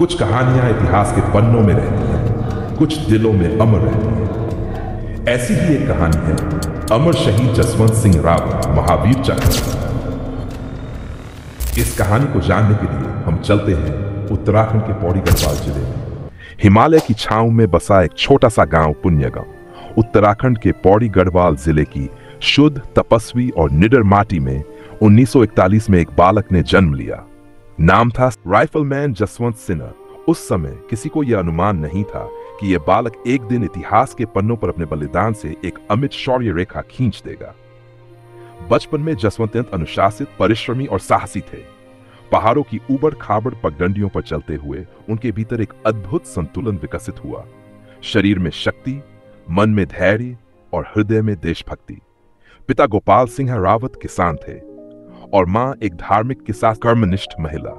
कुछ कहानियां इतिहास के पन्नों में रहती हैं, कुछ दिलों में अमर रहती हैं। ऐसी ही एक कहानी है अमर शहीद जसवंत सिंह रावत महावीर चक्र। इस कहानी को जानने के लिए हम चलते हैं उत्तराखंड के पौड़ी गढ़वाल जिले में। हिमालय की छांव में बसा एक छोटा सा गांव पुण्यगांव उत्तराखंड के पौड़ी गढ़वाल जिले की शुद्ध, तपस्वी और निडर माटी में 1941 में एक बालक ने जन्म लिया। नाम था राइफलमैन जसवंत सिन्हा। उस समय किसी को यह अनुमान नहीं था कि यह बालक एक दिन इतिहास के पन्नों पर अपने बलिदान से एक अमिट शौर्य रेखा खींच देगा। बचपन में जसवंत अनुशासित, परिश्रमी और साहसी थे। पहाड़ों की ऊबड़ खाबड़ पगडंडियों पर चलते हुए उनके भीतर एक अद्भुत संतुलन विकसित हुआ। शरीर में शक्ति, मन में धैर्य और हृदय में देशभक्ति। पिता गोपाल सिंह रावत किसान थे और मां एक धार्मिक किसान कर्मनिष्ठ महिला।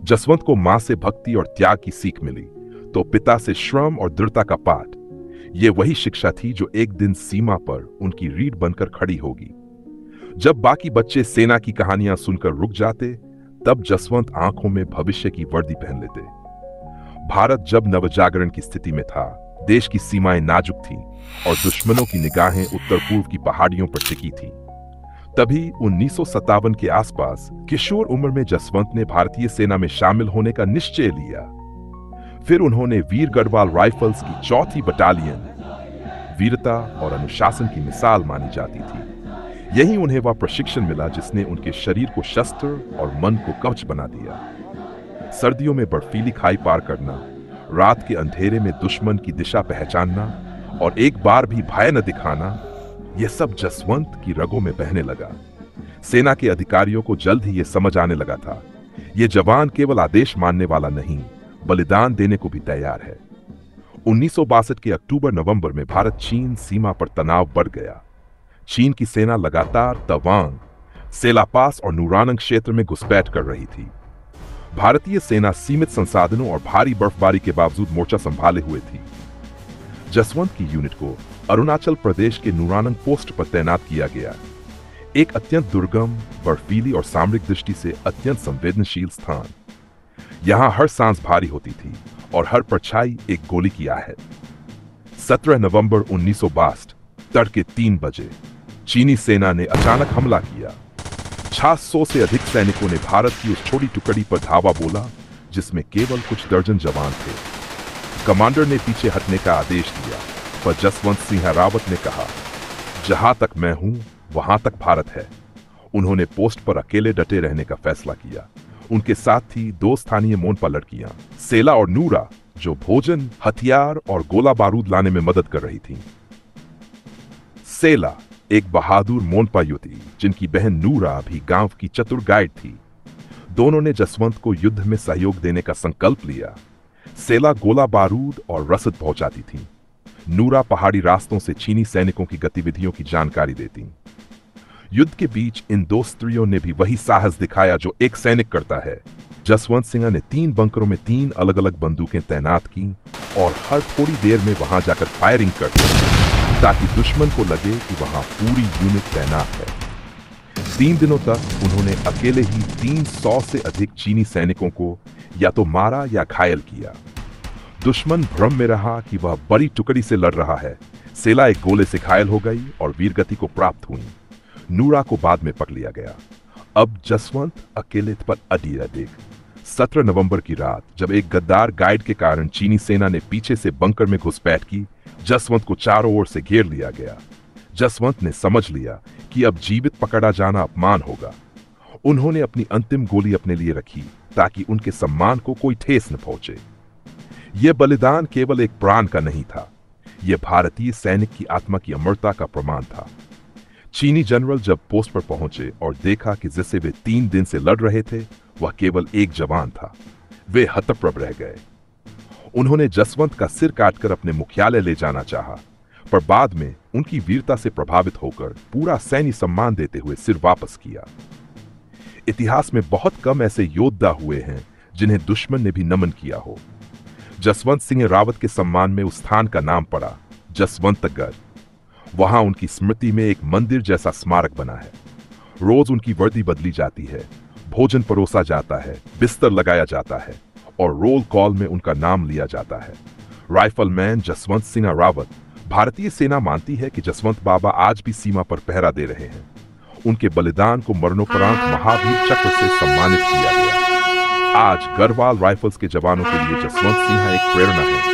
जसवंत को मां से भक्ति और त्याग की सीख मिली तो पिता से श्रम और दृढ़ता का पाठ। यह वही शिक्षा थी जो एक दिन सीमा पर उनकी रीढ़ बनकर खड़ी होगी। जब बाकी बच्चे सेना की कहानियां सुनकर रुक जाते, तब जसवंत आंखों में भविष्य की वर्दी पहन लेते। भारत जब नवजागरण की स्थिति में था, देश की सीमाएं नाजुक थीं और दुश्मनों की निगाहें उत्तर पूर्व की पहाड़ियों पर टिकी थीं। तभी 1957 के आसपास किशोर उम्र में जसवंत ने भारतीय सेना में शामिल होने का निश्चय लिया। फिर उन्होंने वीर गढ़वाल राइफल्स की 4वीं बटालियन वीरता और अनुशासन की मिसाल मानी जाती थी। यही उन्हें वह प्रशिक्षण मिला जिसने उनके शरीर को शस्त्र और मन को कवच बना दिया। सर्दियों में बर्फीली खाई पार करना, रात के अंधेरे में दुश्मन की दिशा पहचानना और एक बार भी भय न दिखाना, यह सब जसवंत की रगों में बहने लगा। सेना के अधिकारियों को जल्द ही यह समझ आने लगा था, यह जवान केवल आदेश मानने वाला नहीं, बलिदान देने को भी तैयार है। 1962 के अक्टूबर-नवंबर में भारत चीन सीमा पर तनाव बढ़ गया। चीन की सेना लगातार तवांग, सेलापास और नूरानंग क्षेत्र में घुसपैठ कर रही थी। भारतीय सेना सीमित संसाधनों और भारी बर्फबारी के बावजूद मोर्चा संभाले हुए थी। जसवंत की यूनिट को अरुणाचल प्रदेश के नूरानंग पोस्ट पर तैनात किया गया, एक अत्यंत दुर्गम, बर्फीली और सामरिक दृष्टि से अत्यंत संवेदनशील स्थान। यहां हर सांस भारी होती थी और हर परछाई एक गोली की आहट। 17 नवंबर 1962 तड़के 3 बजे चीनी सेना ने अचानक हमला किया। 600 से अधिक सैनिकों ने भारत की उस छोटी टुकड़ी पर धावा बोला जिसमें केवल कुछ दर्जन जवान थे। कमांडर ने पीछे हटने का आदेश दिया, पर जसवंत सिंह रावत ने कहा, जहां तक मैं हूं वहां तक भारत है। उन्होंने पोस्ट पर अकेले डटे रहने का फैसला किया। उनके साथ थी 2 स्थानीय मोनपा लड़कियां, सेला और नूरा, जो भोजन, हथियार और गोला बारूद लाने में मदद कर रही थीं। सेला एक बहादुर मोनपा युवती जिनकी बहन नूरा भी गांव की चतुर गाइड थी। दोनों ने जसवंत को युद्ध में सहयोग देने का संकल्प लिया। सेला गोला बारूद और रसद पहुंचाती थी। नूरा पहाड़ी रास्तों से चीनी सैनिकों की गतिविधियों की जानकारी देती। युद्ध के बीच इन 2 स्त्रियों ने भी वही साहस दिखाया जो एक सैनिक करता है। जसवंत सिंह ने 3 बंकरों में 3 अलग अलग बंदूकें तैनात की और हर थोड़ी देर में वहां जाकर फायरिंग करते ताकि दुश्मन को लगे कि वहां पूरी यूनिट तैनात है। 3 दिनों तक उन्होंने अकेले ही 300 से अधिक चीनी सैनिकों को या तो मारा या घायल किया। दुश्मन भ्रम में रहा कि वह बड़ी टुकड़ी से लड़ रहा है। सेला एक गोले से घायल हो गई और वीरगति को प्राप्त हुई। नूरा को बाद में पकड़ लिया गया। अब जसवंत अकेले पर अडिया देख। 17 नवंबर की रात जब एक गद्दार गाइड के कारण चीनी सेना ने पीछे से बंकर में घुसपैठ की, जसवंत को चारों ओर से घेर लिया गया। जसवंत ने समझ लिया कि अब जीवित पकड़ा जाना अपमान होगा। उन्होंने अपनी अंतिम गोली अपने लिए रखी ताकि उनके सम्मान को कोई ठेस न पहुंचे। यह बलिदान केवल एक प्राण का नहीं था, यह भारतीय सैनिक की आत्मा की अमरता का प्रमाण था। चीनी जनरल जब पोस्ट पर पहुंचे और देखा कि जिसे वे 3 दिन से लड़ रहे थे वह केवल एक जवान था, वे हतप्रभ रह गए। उन्होंने जसवंत का सिर काटकर अपने मुख्यालय ले जाना चाहा, पर बाद में उनकी वीरता से प्रभावित होकर पूरा सैन्य सम्मान देते हुए सिर वापस किया। इतिहास में बहुत कम ऐसे योद्धा हुए हैं जिन्हें दुश्मन ने भी नमन किया हो। जसवंत सिंह रावत के सम्मान में उस स्थान का नाम पड़ा जसवंतगढ़। वहां उनकी स्मृति में एक मंदिर जैसा स्मारक बना है। रोज उनकी वर्दी बदली जाती है, भोजन परोसा जाता है, बिस्तर लगाया जाता है और रोल कॉल में उनका नाम लिया जाता है। राइफलमैन जसवंत सिंह रावत। भारतीय सेना मानती है कि जसवंत बाबा आज भी सीमा पर पहरा दे रहे हैं। उनके बलिदान को मरणोपरांत महावीर चक्र से सम्मानित किया गया। आज गढ़वाल राइफल्स के जवानों के लिए जसवंत सिंह एक प्रेरणा है।